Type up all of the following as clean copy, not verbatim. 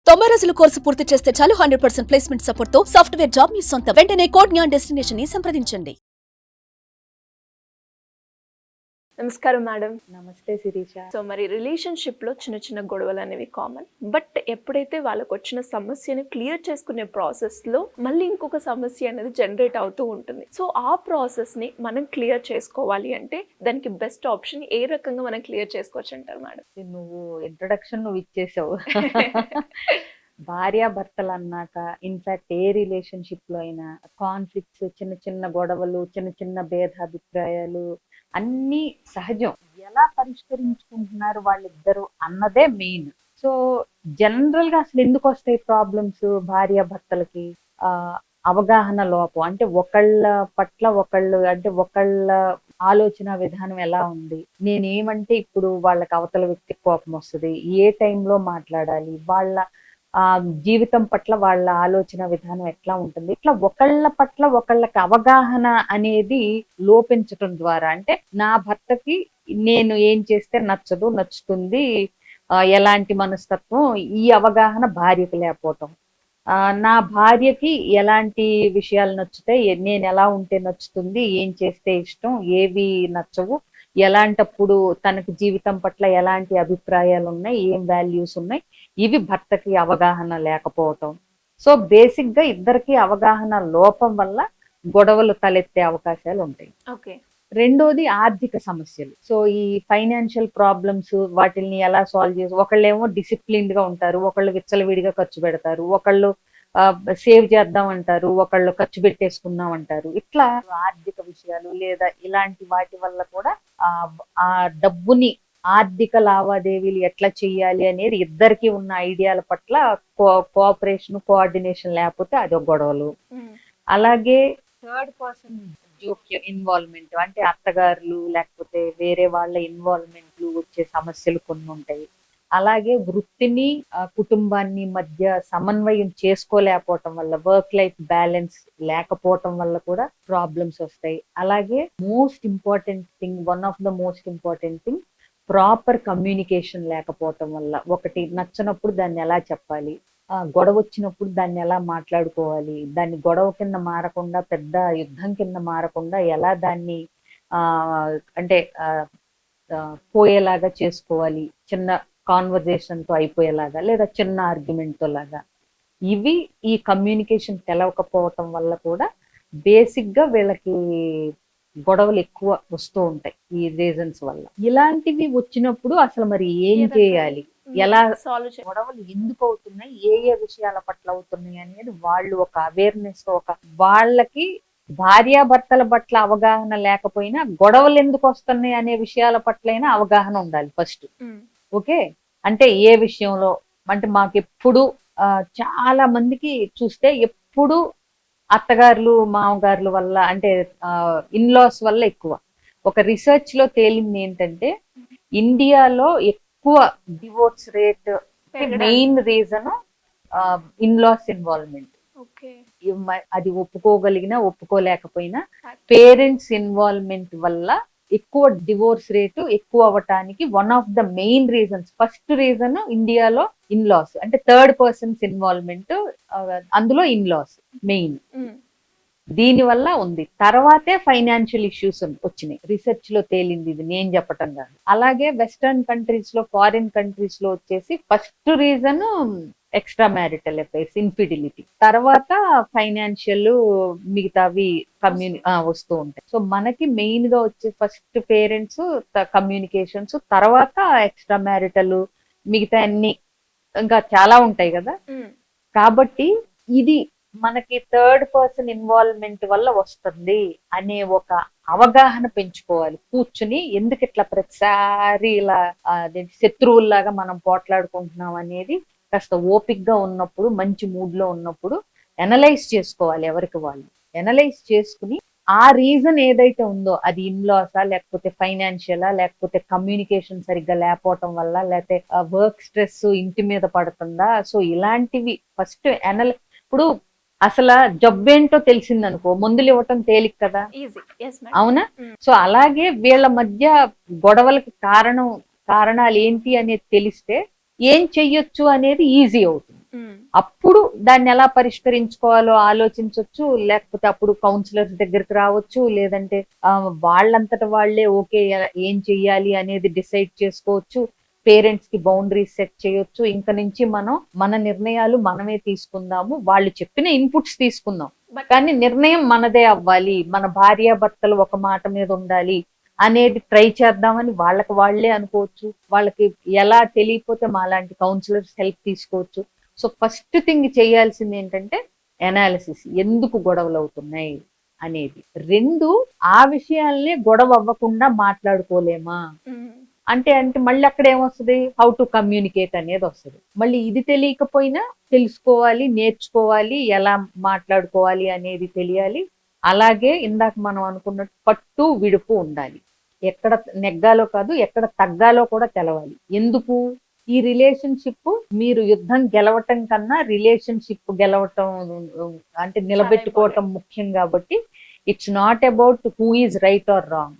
90 రోజుల కోర్సు పూర్తి చేస్తే చాలు 100% ప్లేస్మెంట్ సపోర్ట్ తో సాఫ్ట్వేర్ జాబ్ మీ సొంతం. వెంటనే కోడ్ జ్ఞాన్ డెస్టినేషన్ ని సంప్రదించండి. నమస్కారం మేడం. నమస్తే శిరీష. సో మరి రిలేషన్షిప్లో చిన్న చిన్న గొడవలు అనేవి కామన్. బట్ ఎప్పుడైతే వాళ్ళకు వచ్చిన సమస్యని క్లియర్ చేసుకునే ప్రాసెస్లో మళ్ళీ ఇంకొక సమస్య అనేది జనరేట్ అవుతూ ఉంటుంది. సో ఆ ప్రాసెస్ని మనం క్లియర్ చేసుకోవాలి అంటే దానికి బెస్ట్ ఆప్షన్ ఏ రకంగా మనం క్లియర్ చేసుకోవచ్చు అంటారు మేడం? నువ్వు ఇంట్రొడక్షన్ ఇచ్చేసావు. భార్యాభర్తలు అన్నాక ఇన్ఫాక్ట్ ఏ రిలేషన్షిప్ లో అయినా కాన్ఫ్లిక్ట్స్, చిన్న చిన్న గొడవలు, చిన్న చిన్న భేదాభిప్రాయాలు అన్నీ సహజం. ఎలా పరిష్కరించుకుంటున్నారు వాళ్ళిద్దరు అన్నదే మెయిన్. సో జనరల్ గా అసలు ఎందుకు వస్తాయి ప్రాబ్లమ్స్ భార్యాభర్తలకి? అవగాహన లోపం. అంటే ఒకళ్ళ పట్ల ఒకళ్ళు, అంటే ఒకళ్ళ ఆలోచన విధానం ఎలా ఉంది, నేనేమంటే ఇప్పుడు వాళ్ళకి అవతల వ్యక్తి కోపం వస్తుంది, ఏ టైంలో మాట్లాడాలి, వాళ్ళ జీవితం పట్ల వాళ్ళ ఆలోచన విధానం ఎట్లా ఉంటుంది, ఇట్లా ఒకళ్ళ పట్ల ఒకళ్ళకి అవగాహన అనేది లోపించటం ద్వారా, అంటే నా భర్తకి నేను ఏం చేస్తే నచ్చదు, నచ్చుతుంది, ఎలాంటి మనస్తత్వం, ఈ అవగాహన భార్యకి లేకపోవటం, నా భార్యకి ఎలాంటి విషయాలు నచ్చుతాయి, నేను ఎలా ఉంటే నచ్చుతుంది, ఏం చేస్తే ఇష్టం, ఏవి నచ్చవు, ఎలాంటప్పుడు తనకి జీవితం పట్ల ఎలాంటి అభిప్రాయాలు ఉన్నాయి, ఏం వాల్యూస్ ఉన్నాయి, ఇవి భర్తకి అవగాహన లేకపోవటం. సో బేసిక్ గా ఇద్దరికి అవగాహన లోపం వల్ల గొడవలు తలెత్తే అవకాశాలు ఉంటాయి. ఓకే. రెండోది ఆర్థిక సమస్యలు. సో ఈ ఫైనాన్షియల్ ప్రాబ్లమ్స్, వాటిని ఎలా సాల్వ్ చేసి, ఒకళ్ళేమో డిసిప్లిన్డ్ గా ఉంటారు, ఒకళ్ళు విచ్చలవిడిగా ఖర్చు పెడతారు, ఒకళ్ళు సేవ్ చేద్దాం అంటారు, ఒకళ్ళు ఖర్చు పెట్టేసుకుందాం అంటారు. ఇట్లా ఆర్థిక విషయాలు లేదా ఇలాంటి వాటి వల్ల కూడా ఆ డబ్బుని, ఆర్థిక లావాదేవీలు ఎట్లా చెయ్యాలి అనేది ఇద్దరికి ఉన్న ఐడియాల పట్ల కోఆపరేషన్, కోఆర్డినేషన్ లేకపోతే అది గొడవలు. అలాగే థర్డ్ పర్సన్ జోక్యం, ఇన్వాల్వ్మెంట్, అంటే అత్తగారులు లేకపోతే వేరే వాళ్ళ ఇన్వాల్వ్మెంట్లు వచ్చే సమస్యలు కొన్ని ఉంటాయి. అలాగే వృత్తిని కుటుంబాన్ని మధ్య సమన్వయం చేసుకోలేకపోవటం వల్ల, వర్క్ లైఫ్ బ్యాలెన్స్ లేకపోవటం వల్ల కూడా ప్రాబ్లమ్స్ వస్తాయి. అలాగే most important thing, one of the most important thing, proper communication లేకపోవటం వల్ల, ఒకటి నచ్చనప్పుడు దాన్ని ఎలా చెప్పాలి, గొడవ వచ్చినప్పుడు దాన్ని ఎలా మాట్లాడుకోవాలి, దాన్ని గొడవ కింద మారకుండా పెద్ద యుద్ధం కింద మారకుండా ఎలా దాన్ని అంటే పోయేలాగా చేసుకోవాలి, చిన్న కాన్వర్జేషన్ తో అయిపోయేలాగా లేదా చిన్న ఆర్గ్యుమెంట్ తో లాగా. ఇవి ఈ కమ్యూనికేషన్ తెలవకపోవటం వల్ల కూడా బేసిక్ గా వీళ్ళకి గొడవలు ఎక్కువ వస్తూ ఉంటాయి ఈ రీజన్స్ వల్ల. ఇలాంటివి వచ్చినప్పుడు అసలు మరి ఏం చేయాలి, ఎలా సాల్వ్, గొడవలు ఎందుకు అవుతున్నాయి, ఏ ఏ విషయాల పట్ల అవుతున్నాయి అనేది వాళ్ళు ఒక అవేర్నెస్, ఒక వాళ్ళకి భార్యాభర్తల పట్ల అవగాహన లేకపోయినా గొడవలు ఎందుకు వస్తున్నాయి అనే విషయాల పట్లైనా అవగాహన ఉండాలి ఫస్ట్. ఓకే. అంటే ఏ విషయంలో, అంటే మాకు ఎప్పుడు చాలా మందికి చూస్తే ఎప్పుడు అత్తగారులు మామగారుల వల్ల, అంటే ఇన్లాస్ వల్ల ఎక్కువ. ఒక రీసెర్చ్ లో తేలింది ఏంటంటే ఇండియాలో ఎక్కువ divorce rate main reason in laws involvement. అది ఒప్పుకోగలిగినా ఒప్పుకోలేకపోయినా పేరెంట్స్ ఇన్వాల్వ్మెంట్ వల్ల ఎక్కువ డివోర్స్ రేటు ఎక్కువ అవ్వటానికి one of the main reasons, first reason ఇండియాలో ఇన్లాస్, అంటే థర్డ్ పర్సన్స్ ఇన్వాల్వ్మెంట్, అందులో ఇన్లాస్ మెయిన్. దీని వల్ల ఉంది. తర్వాతే ఫైనాన్షియల్ ఇష్యూస్ వచ్చినాయి. రీసెర్చ్ లో తేలింది, ఇది నేను చెప్పటం కాదు. అలాగే వెస్టర్న్ కంట్రీస్ లో, ఫారిన్ కంట్రీస్ లో వచ్చేసి first reason extra marital affairs, infidelity, తర్వాత ఫైనాన్షియల్, మిగతావి వస్తూ ఉంటాయి. సో మనకి మెయిన్ గా వచ్చే ఫస్ట్ పేరెంట్స్, కమ్యూనికేషన్స్, తర్వాత ఎక్స్ట్రా మ్యారిటల్, మిగతా అన్ని ఇంకా చాలా ఉంటాయి కదా. కాబట్టి ఇది మనకి థర్డ్ పర్సన్ ఇన్వాల్వ్మెంట్ వల్ల వస్తుంది అనే ఒక అవగాహన పెంచుకోవాలి కూర్చుని. ఎందుకు ఇట్లా ప్రతిసారి ఇలా శత్రువుల్లాగా మనం పోట్లాడుకుంటున్నాం అనేది కాస్త ఓపిక్ గా ఉన్నప్పుడు, మంచి మూడ్ లో ఉన్నప్పుడు ఎనలైజ్ చేసుకోవాలి. ఎవరికి వాళ్ళు ఎనలైజ్ చేసుకుని ఆ రీజన్ ఏదైతే ఉందో, అది ఇన్లాసా, లేకపోతే ఫైనాన్షియలా, లేకపోతే కమ్యూనికేషన్ సరిగ్గా లేకపోవటం వల్ల, లేకపోతే వర్క్ స్ట్రెస్ ఇంటి మీద పడుతుందా. సో ఇలాంటివి ఫస్ట్ ఇప్పుడు అసలు జబ్బేంటో తెలిసిందనుకో మందులు ఇవ్వటం తేలిక కదా, అవునా? సో అలాగే వీళ్ళ మధ్య గొడవలకి కారణాలు ఏంటి అనేది తెలిస్తే ఏం చెయ్యొచ్చు అనేది ఈజీ అవుతుంది. అప్పుడు దాన్ని ఎలా పరిష్కరించుకోవాలో ఆలోచించవచ్చు, లేకపోతే అప్పుడు కౌన్సిలర్స్ దగ్గరికి రావచ్చు, లేదంటే వాళ్ళంతట వాళ్ళే ఓకే ఏం చెయ్యాలి అనేది డిసైడ్ చేసుకోవచ్చు. పేరెంట్స్ కి బౌండరీస్ సెట్ చేయొచ్చు. ఇంక నుంచి మనం మన నిర్ణయాలు మనమే తీసుకుందాము, వాళ్ళు చెప్పిన ఇన్పుట్స్ తీసుకుందాం, కానీ నిర్ణయం మనదే అవ్వాలి, మన భార్యాభర్తలు ఒక మాట మీద ఉండాలి అనేది ట్రై చేద్దామని వాళ్ళకి వాళ్ళే అనుకోవచ్చు. వాళ్ళకి ఎలా తెలియకపోతే మాలాంటి కౌన్సిలర్స్ హెల్ప్ తీసుకోవచ్చు. సో ఫస్ట్ థింగ్ చేయాల్సింది ఏంటంటే ఎనాలిసిస్, ఎందుకు గొడవలు అవుతున్నాయి అనేది. రెండు, ఆ విషయాల్ని గొడవ అవ్వకుండా మాట్లాడుకోలేమా అంటే మళ్ళీ అక్కడ ఏమొస్తుంది, హౌ టు కమ్యూనికేట్ అనేది వస్తుంది. మళ్ళీ ఇది తెలియకపోయినా తెలుసుకోవాలి, నేర్చుకోవాలి, ఎలా మాట్లాడుకోవాలి అనేది తెలియాలి. అలాగే ఇందాక మనం అనుకున్నట్టు పట్టు విడుపు ఉండాలి. ఎక్కడ నెగ్గాలో కాదు, ఎక్కడ తగ్గాలో కూడా తెలవాలి. ఎందుకు ఈ రిలేషన్షిప్, మీరు యుద్ధం గెలవటం కన్నా రిలేషన్షిప్ గెలవటం అంటే నిలబెట్టుకోవటం ముఖ్యం. కాబట్టి it's not about who is right are wrong,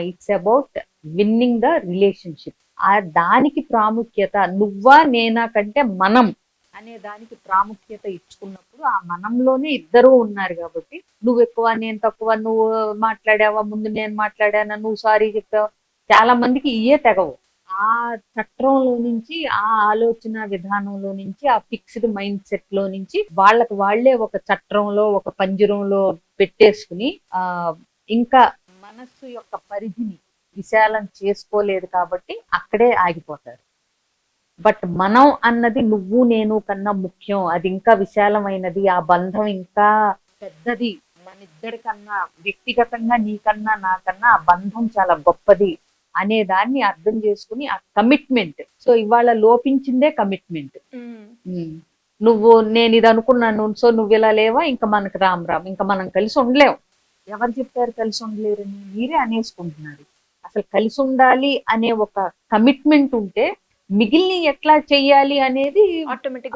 it's about winnowing the relationship. ఆ దానికి ప్రాముఖ్యత, నువ్వా నేనా కంటే మనం అనే దానికి ప్రాముఖ్యత ఇచ్చుకున్నప్పుడు ఆ మనంలోనే ఇద్దరు ఉన్నారు. కాబట్టి నువ్వు ఎక్కువ నేను తక్కువ, నువ్వు మాట్లాడావా ముందు నేను మాట్లాడానా, నువ్వు సారీ చెప్పావా, చాలా మందికి ఇయే తెగవు. ఆ చట్రంలో నుంచి, ఆ ఆలోచన విధానంలో నుంచి, ఆ ఫిక్స్డ్ మైండ్ సెట్ లో నుంచి వాళ్ళకి వాళ్లే ఒక చట్రంలో, ఒక పంజరంలో పెట్టేసుకుని ఇంకా మనస్సు యొక్క పరిధిని విశాలం చేసుకోలేదు కాబట్టి అక్కడే ఆగిపోతారు. బట్ మనం అన్నది నువ్వు నేను కన్నా ముఖ్యం, అది ఇంకా విశాలమైనది, ఆ బంధం ఇంకా పెద్దది, మన ఇద్దరి కన్నా, వ్యక్తిగతంగా నీకన్నా నాకన్నా ఆ బంధం చాలా గొప్పది అనే దాన్ని అర్థం చేసుకుని ఆ కమిట్మెంట్. సో ఇవాళ లోపించిందే కమిట్మెంట్. నువ్వు నేను ఇది అనుకున్నాను, సో నువ్వు ఇలా లేవా, ఇంకా మనకు రామ్ ఇంకా మనం కలిసి ఉండలేం. ఎవరు చెప్పారు కలిసి ఉండలేరని? మీరే అనేసుకుంటున్నారు. అసలు కలిసి ఉండాలి అనే ఒక కమిట్మెంట్ ఉంటే మిగిలిన ఎట్లా చెయ్యాలి అనేది ఆటోమేటిక్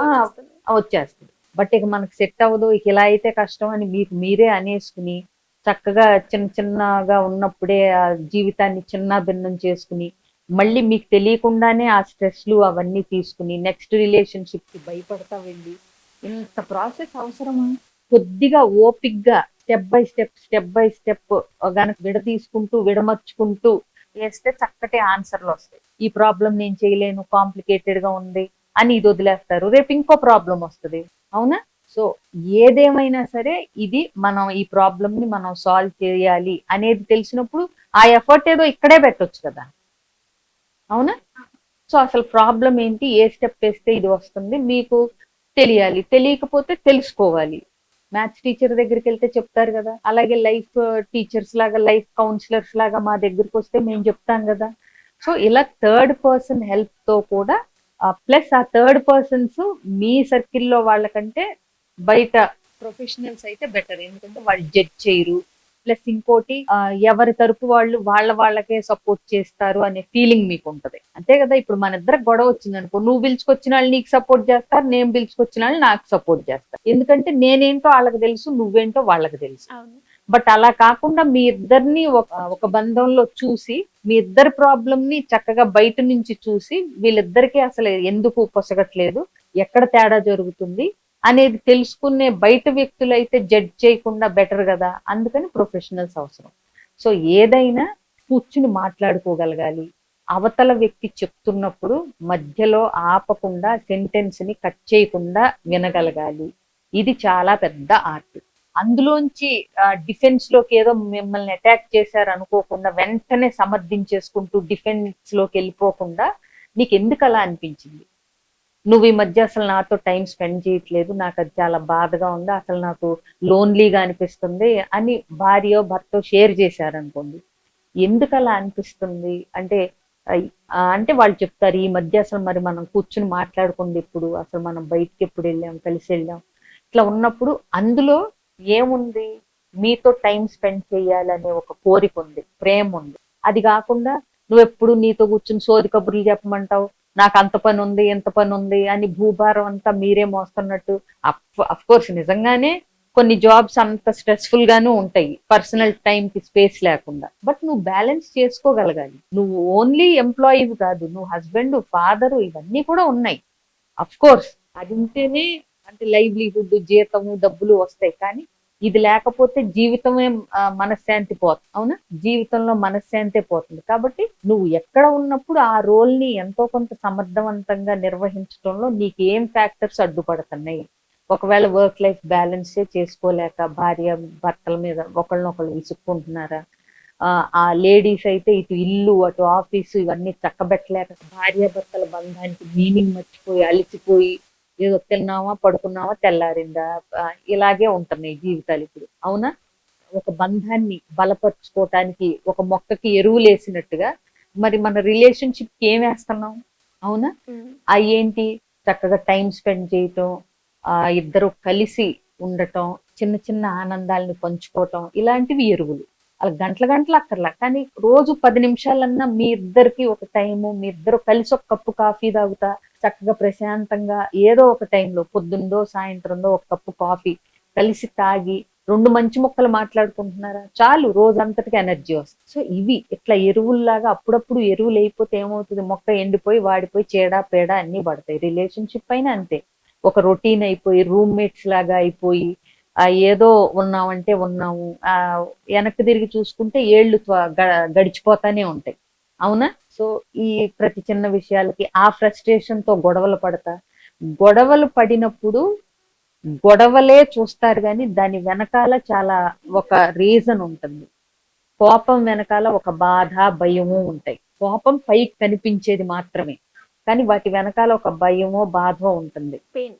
వచ్చేస్తుంది. బట్ ఇక మనకు సెట్ అవ్వదు, ఇక ఇలా అయితే కష్టం అని మీకు మీరే అనేసుకుని చక్కగా చిన్న చిన్నగా ఉన్నప్పుడే ఆ జీవితాన్ని చిన్న భిన్నం చేసుకుని మళ్ళీ మీకు తెలియకుండానే ఆ స్ట్రెస్లు అవన్నీ తీసుకుని నెక్స్ట్ రిలేషన్షిప్ కి భయపడతా వెళ్ళి ఇంత ప్రాసెస్ అవసరమా? కొద్దిగా ఓపిక్గా స్టెప్ బై స్టెప్ గనక విడదీసుకుంటూ విడమర్చుకుంటూ వేస్తే చక్కటి ఆన్సర్లు వస్తాయి. ఈ ప్రాబ్లం నేను చేయలేను, కాంప్లికేటెడ్ గా ఉంది అని ఇది వదిలేస్తారు, రేపు ఇంకో ప్రాబ్లం వస్తుంది. అవునా? సో ఏదేమైనా సరే ఇది మనం ఈ ప్రాబ్లమ్ ని మనం సాల్వ్ చేయాలి అనేది తెలిసినప్పుడు ఆ ఎఫర్ట్ ఏదో ఇక్కడే పెట్టొచ్చు కదా. అవునా? సో అసలు ప్రాబ్లం ఏంటి, ఏ స్టెప్ వేస్తే ఇది వస్తుంది మీకు తెలియాలి, తెలియకపోతే తెలుసుకోవాలి. మ్యాథ్స్ టీచర్ దగ్గరికి వెళ్తే చెప్తారు కదా, అలాగే లైఫ్ టీచర్స్ లాగా, లైఫ్ కౌన్సిలర్స్ లాగా మా దగ్గరికి వస్తే మేము చెప్తాం కదా. సో ఇలా థర్డ్ పర్సన్ హెల్ప్ తో కూడా ప్లస్ ఆ థర్డ్ పర్సన్స్ మీ సర్కిల్లో వాళ్ళకంటే బయట ప్రొఫెషనల్స్ అయితే బెటర్, ఎందుకంటే వాళ్ళు జడ్జ్ చేయరు. ప్లస్ ఇంకోటి ఎవరి తరపు వాళ్ళు వాళ్ళకే సపోర్ట్ చేస్తారు అనే ఫీలింగ్ మీకు ఉంటది. అంతే కదా. ఇప్పుడు మన ఇద్దరికి గొడవ వచ్చింది అనుకో, నువ్వు పిలుచుకొచ్చిన వాళ్ళు నీకు సపోర్ట్ చేస్తారు, నేను పిలుచుకొచ్చిన వాళ్ళు నాకు సపోర్ట్ చేస్తారు. ఎందుకంటే నేనేంటో వాళ్ళకి తెలుసు, నువ్వేంటో వాళ్ళకి తెలుసు. బట్ అలా కాకుండా మీ ఇద్దరిని ఒక బంధంలో చూసి, మీ ఇద్దరి ప్రాబ్లమ్ ని చక్కగా బయట నుంచి చూసి, వీళ్ళిద్దరికీ అసలు ఎందుకు పొసగట్లేదు, ఎక్కడ తేడా జరుగుతుంది అనేది తెలుసుకునే బయట వ్యక్తులు అయితే జడ్జ్ చేయకుండా బెటర్ కదా. అందుకని ప్రొఫెషనల్స్ అవసరం. సో ఏదైనా కూర్చుని మాట్లాడుకోగలగాలి. అవతల వ్యక్తి చెప్తున్నప్పుడు మధ్యలో ఆపకుండా సెంటెన్స్ ని కట్ చేయకుండా వినగలగాలి. ఇది చాలా పెద్ద ఆర్ట్. అందులోంచి డిఫెన్స్ లోకి ఏదో మిమ్మల్ని అటాక్ చేశారు అనుకోకుండా వెంటనే సమర్థించేసుకుంటూ డిఫెన్స్ లోకి వెళ్ళిపోకుండా, నీకు ఎందుకు అలా అనిపించింది, నువ్వు ఈ మధ్య అసలు నాతో టైం స్పెండ్ చేయట్లేదు, నాకు అది చాలా బాధగా ఉంది, అసలు నాకు లోన్లీగా అనిపిస్తుంది అని భార్యో భర్తో షేర్ చేశారనుకోండి, ఎందుకు అలా అనిపిస్తుంది అంటే వాళ్ళు చెప్తారు, ఈ మధ్య అసలు మరి మనం కూర్చుని మాట్లాడుకుంది ఎప్పుడు, అసలు మనం బయటికి ఎప్పుడు వెళ్ళాం, కలిసి వెళ్ళాం. ఇట్లా ఉన్నప్పుడు అందులో ఏముంది, మీతో టైం స్పెండ్ చేయాలనే ఒక కోరిక ఉంది, ప్రేమ ఉంది. అది కాకుండా నువ్వెప్పుడు నీతో కూర్చుని సోది కబుర్లు చెప్పమంటావు, నాకు అంత పని ఉంది ఎంత పని ఉంది అని భూభారం అంతా మీరే మోస్తున్నట్టు. అఫ్ కోర్స్ నిజంగానే కొన్ని జాబ్స్ అంత స్ట్రెస్ఫుల్ గాను ఉంటాయి, పర్సనల్ టైం కి స్పేస్ లేకుండా. బట్ నువ్వు బ్యాలెన్స్ చేసుకోగలగాలి. నువ్వు ఓన్లీ ఎంప్లాయీ కాదు, నువ్వు హస్బెండ్, ఫాదరు, ఇవన్నీ కూడా ఉన్నాయి. అఫ్ కోర్స్ అది ఉంటేనే అంటే లైవ్లీహుడ్, జీతము, డబ్బులు వస్తాయి. కానీ ఇది లేకపోతే జీవితమే మనశ్శాంతి పోతుంది. అవునా? జీవితంలో మనశ్శాంతే పోతుంది. కాబట్టి నువ్వు ఎక్కడ ఉన్నప్పుడు ఆ రోల్ ని ఎంతో కొంత సమర్థవంతంగా నిర్వహించడంలో నీకు ఏం ఫ్యాక్టర్స్ అడ్డుపడుతున్నాయి? ఒకవేళ వర్క్ లైఫ్ బ్యాలెన్సే చేసుకోలేక భార్య భర్తల మీద ఒకళ్ళనొకళ్ళు విసుక్కుంటున్నారా? ఆ లేడీస్ అయితే ఇటు ఇల్లు అటు ఆఫీసు ఇవన్నీ చక్కబెట్టలేక భార్యాభర్తల బంధానికి మీనింగ్ మర్చిపోయి అలిసిపోయి ఏదో తిన్నామా పడుకున్నామా తెల్లారిందా ఇలాగే ఉంటున్నాయి జీవితాలు ఇప్పుడు. అవునా? ఒక బంధాన్ని బలపరుచుకోవటానికి ఒక మొక్కకి ఎరువులు వేసినట్టుగా మరి మన రిలేషన్షిప్ కి ఏం వేస్తున్నాం? అవునా? ఏంటి చక్కగా టైం స్పెండ్ చేయటం, ఇద్దరు కలిసి ఉండటం, చిన్న చిన్న ఆనందాలను పంచుకోవటం, ఇలాంటివి ఎరువులు. అలా గంటల గంటలు అక్కర్లా, కానీ రోజు 10 నిమిషాలన్నా మీ ఇద్దరికి ఒక టైము, మీ ఇద్దరు కలిసి ఒక కప్పు కాఫీ తాగుతా చక్కగా ప్రశాంతంగా ఏదో ఒక టైంలో పొద్దుందో సాయంత్రంలో ఒక కప్పు కాఫీ కలిసి తాగి 2 మంచి ముక్కలు మాట్లాడుకుంటున్నారా చాలు, రోజంతటికి ఎనర్జీ వస్తుంది. సో ఇవి ఇట్లా ఎరువుల్లాగా అప్పుడప్పుడు ఎరువులు అయిపోతే ఏమవుతుంది? మొక్క ఎండిపోయి వాడిపోయి చీడ పేడ అన్ని పడతాయి. రిలేషన్షిప్ అయినా అంతే. ఒక రొటీన్ అయిపోయి రూమ్మేట్స్ లాగా అయిపోయి ఏదో ఉన్నామంటే ఉన్నాము, వెనక్కి తిరిగి చూసుకుంటే ఏళ్ళు గడిచిపోతానే ఉంటాయి. అవునా? సో ఈ ప్రతి చిన్న విషయాలకి ఆ ఫ్రస్ట్రేషన్ తో గొడవలు పడినప్పుడు గొడవలే చూస్తారు కానీ దాని వెనకాల చాలా ఒక రీజన్ ఉంటుంది. కోపం వెనకాల ఒక బాధ భయము ఉంటాయి. కోపం పైకి కనిపించేది మాత్రమే, కానీ వాటి వెనకాల ఒక భయమో బాధో ఉంటుంది. పెయిన్.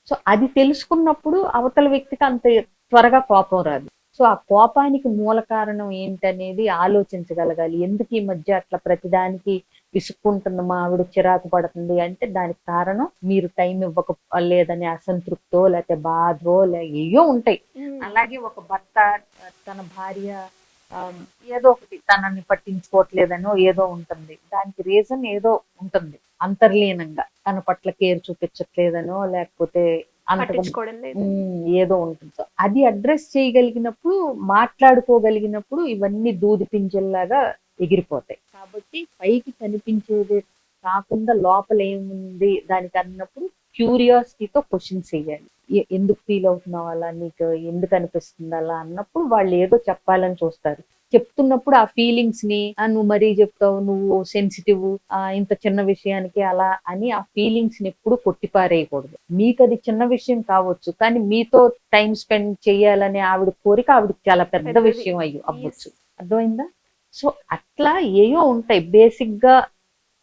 సో అది తెలుసుకున్నప్పుడు అవతల వ్యక్తికి అంత త్వరగా కోపం రాదు. సో ఆ కోపానికి మూల కారణం ఏంటనేది ఆలోచించగలగాలి. ఎందుకు ఈ మధ్య అట్లా ప్రతిదానికి విసుక్కుంటుంది మా ఆవిడ, చిరాకు పడుతుంది అంటే దానికి కారణం మీరు టైం ఇవ్వక లేదని అసంతృప్తో లేకపోతే బాధో ఏయో ఉంటాయి. అలాగే ఒక భర్త తన భార్య ఏదో ఒకటి తనని పట్టించుకోవట్లేదనో ఏదో ఉంటుంది. దానికి రీజన్ ఏదో ఉంటుంది అంతర్లీనంగా. తన పట్ల కేర్ చూపించట్లేదనో లేకపోతే ఏదో ఉంటుంది. సో అది అడ్రస్ చేయగలిగినప్పుడు, మాట్లాడుకోగలిగినప్పుడు ఇవన్నీ దూది పింజల్లాగా ఎగిరిపోతాయి. కాబట్టి పైకి కనిపించేది కాకుండా లోపల ఏముంది దానికి అన్నప్పుడు క్యూరియాసిటీతో క్వశ్చన్స్ వేయాలి. ఎందుకు ఫీల్ అవుతున్నావు అలా, నీకు ఎందుకు అనిపిస్తుంది అలా అన్నప్పుడు వాళ్ళు ఏదో చెప్పాలని చూస్తారు. చెప్తున్నప్పుడు ఆ ఫీలింగ్స్ ని నువ్వు మరీ చెప్తావు, నువ్వు సెన్సిటివ్, ఇంత చిన్న విషయానికి అలా అని ఆ ఫీలింగ్స్ ని ఎప్పుడు కొట్టిపారేయకూడదు. మీకు అది చిన్న విషయం కావచ్చు, కానీ మీతో టైం స్పెండ్ చేయాలనే ఆవిడ కోరిక ఆవిడకి చాలా పెద్ద విషయం అవ్వచ్చు. అర్థమైందా? సో అట్లా ఏయో ఉంటాయి. బేసిక్ గా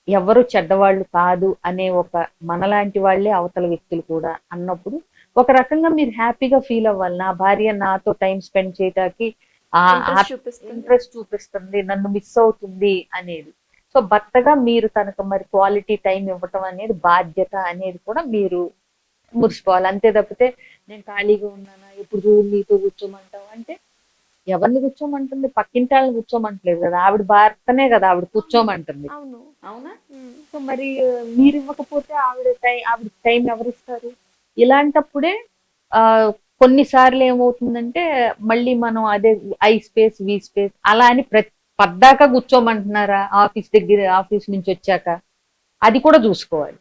ఎవరు చెడ్డవాళ్ళు కాదు అనే ఒక మనలాంటి వాళ్ళే అవతల వ్యక్తులు కూడా అన్నప్పుడు ఒక రకంగా మీరు హ్యాపీగా ఫీల్ అవ్వాలి. నా భార్య నాతో టైం స్పెండ్ చేయడానికి ఇంట్రెస్ట్ చూపిస్తుంది, నన్ను మిస్ అవుతుంది అనేది. సో భర్తగా మీరు తనకు మరి క్వాలిటీ టైం ఇవ్వటం అనేది బాధ్యత అనేది కూడా మీరు మురిసిపోవాలి. అంతే తప్పితే నేను ఖాళీగా ఉన్నానా, ఇప్పుడు నీతో కూర్చోమంటావు అంటే ఎవరిని కూర్చోమంటుంది? పక్కింటి వాళ్ళని కూర్చోమంటలేదు కదా, ఆవిడ భర్తనే కదా ఆవిడ కూర్చోమంటుంది. అవునా? సో మరి మీరు ఇవ్వకపోతే ఆవిడ టైం ఎవరిస్తారు? ఇలాంటప్పుడే కొన్నిసార్లు ఏమవుతుందంటే మళ్ళీ మనం అదే ఐ స్పేస్ వి స్పేస్ అలా అని పద్దాకా కూర్చోమంటున్నారా ఆఫీస్ నుంచి వచ్చాక? అది కూడా చూసుకోవాలి.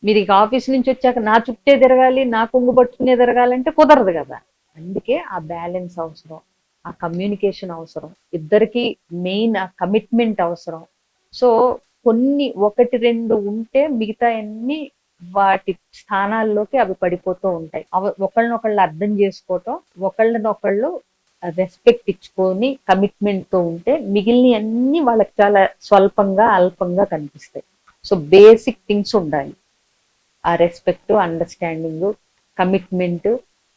మీరు ఇక ఆఫీస్ నుంచి వచ్చాక నా చుట్టే తిరగాలి, నా కొంగు పట్టుకునే తిరగాలంటే కుదరదు కదా. అందుకే ఆ బ్యాలెన్స్ అవసరం, ఆ కమ్యూనికేషన్ అవసరం, ఇద్దరికి మెయిన్ ఆ కమిట్మెంట్ అవసరం. సో కొన్ని 1-2 ఉంటే మిగతా అన్ని వాటి స్థానాల్లోకి అవి పడిపోతూ ఉంటాయి. ఒకళ్ళనొకళ్ళు అర్థం చేసుకోవటం, ఒకళ్ళనొకళ్ళు రెస్పెక్ట్ ఇచ్చుకొని కమిట్మెంట్ తో ఉంటే మిగిలిన అన్ని వాళ్ళకి చాలా స్వల్పంగా అల్పంగా కనిపిస్తాయి. సో బేసిక్ థింగ్స్ ఉండాలి. ఆ రెస్పెక్ట్, అండర్స్టాండింగ్, కమిట్మెంట్,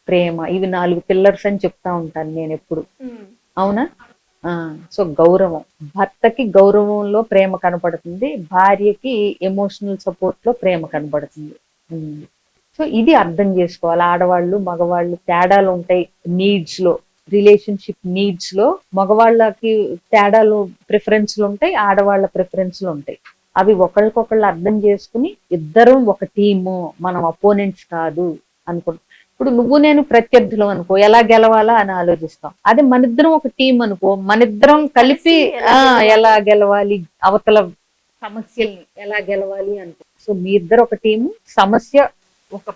ప్రేమ, ఇవి 4 పిల్లర్స్ అని చెప్తా ఉంటాను నేను ఎప్పుడు. అవునా? సో గౌరవం, భర్తకి గౌరవంలో ప్రేమ కనపడుతుంది, భార్యకి ఎమోషనల్ సపోర్ట్ లో ప్రేమ కనపడుతుంది. సో ఇది అర్థం చేసుకోవాలి. ఆడవాళ్ళు మగవాళ్ళు తేడాలు ఉంటాయి నీడ్స్ లో, రిలేషన్షిప్ నీడ్స్ లో మగవాళ్ళకి తేడాలు ప్రిఫరెన్స్లు ఉంటాయి, ఆడవాళ్ళ ప్రిఫరెన్స్లు ఉంటాయి. అవి ఒకళ్ళకొకళ్ళు అర్థం చేసుకుని ఇద్దరం ఒక టీము, మనం అపోనెంట్స్ కాదు అనుకుంటాం. ఇప్పుడు నువ్వు నేను ప్రత్యర్థులు అనుకో, ఎలా గెలవాలా అని ఆలోచిస్తాం. అదే మనిద్దరం ఒక టీం అనుకో, మనిద్దరం కలిపి ఎలా గెలవాలి, అవతల సమస్యల్ని ఎలా గెలవాలి అనుకో. సో మీ ఇద్దరు ఒక టీము, సమస్య ఒక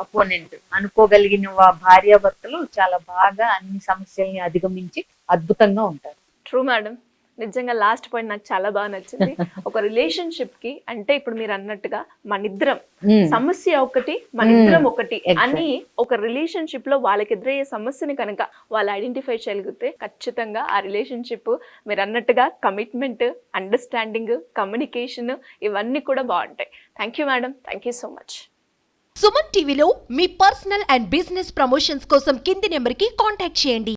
అపోనెంట్ అనుకోగలిగిన భార్యాభర్తలు చాలా బాగా అన్ని సమస్యల్ని అధిగమించి అద్భుతంగా ఉంటారు. True madam. నిజంగా లాస్ట్ పాయింట్ నాకు చాలా బాగా నచ్చింది. ఒక రిలేషన్షిప్ కి అంటే ఇప్పుడు మీరు అన్నట్టుగా మనిద్దరం సమస్య ఒకటి, మనిద్దరం ఒకటి అని ఒక రిలేషన్షిప్ లో వాళ్ళకి ఎదురయ్యే సమస్యని కనుక వాళ్ళు ఐడెంటిఫై చేయగలిగితే ఖచ్చితంగా ఆ రిలేషన్షిప్ మీరు అన్నట్టుగా కమిట్మెంట్, అండర్స్టాండింగ్, కమ్యూనికేషన్ ఇవన్నీ కూడా బాగుంటాయి. Thank you madam, thank you so much. Suman టీవీలో మీ పర్సనల్ అండ్ బిజినెస్ ప్రమోషన్స్ కోసం కింది నెంబర్కి కాంటాక్ట్ చేయండి.